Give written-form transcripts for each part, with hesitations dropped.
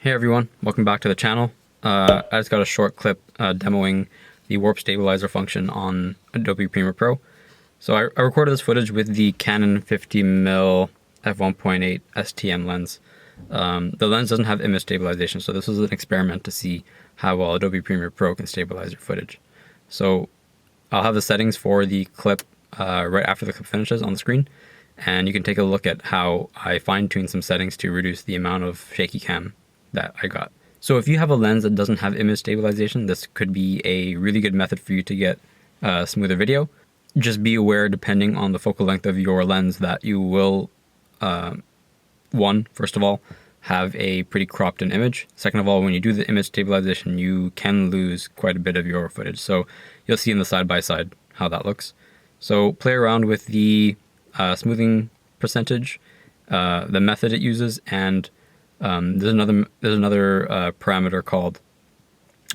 Hey everyone, welcome back to the channel. I just got a short clip demoing the warp stabilizer function on Adobe Premiere Pro. So I recorded this footage with the Canon 50mm f1.8 STM lens. The lens doesn't have image stabilization, so this was an experiment to see how well Adobe Premiere Pro can stabilize your footage. So I'll have the settings for the clip right after the clip finishes on the screen, and you can take a look at how I fine-tuned some settings to reduce the amount of shaky cam that I got. So if you have a lens that doesn't have image stabilization, this could be a really good method for you to get smoother video. Just be aware, depending on the focal length of your lens, that you will, first of all, have a pretty cropped in image. Second of all, when you do the image stabilization, you can lose quite a bit of your footage. So you'll see in the side-by-side how that looks. So play around with the smoothing percentage, the method it uses, and there's another parameter called,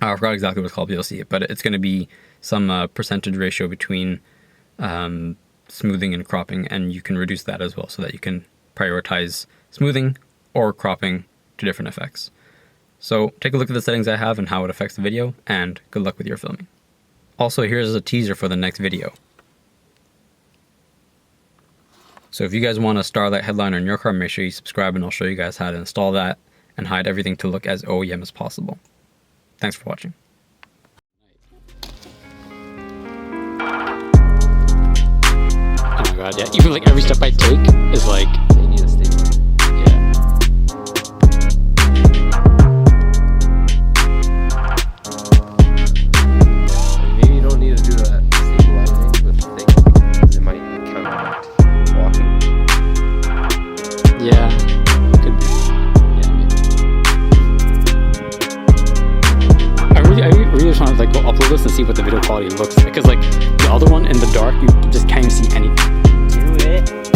I forgot exactly what it's called, but you'll see it, but it's going to be some percentage ratio between smoothing and cropping, and you can reduce that as well so that you can prioritize smoothing or cropping to different effects. So take a look at the settings I have and how it affects the video, and good luck with your filming. Also, here's a teaser for the next video. So if you guys want a Starlight headliner in your car, make sure you subscribe and I'll show you guys how to install that and hide everything to look as OEM as possible. Thanks for watching. Oh my god, yeah. Even like every step I take is like, They need a stabilizer. yeah. Maybe you don't need to do that stabilizing with thick because it might counteract walking. Yeah. Could be. Yeah, maybe. I really just want to like go upload this and see what the video quality looks like. Because like the other one in the dark, you just can't even see anything. Do it.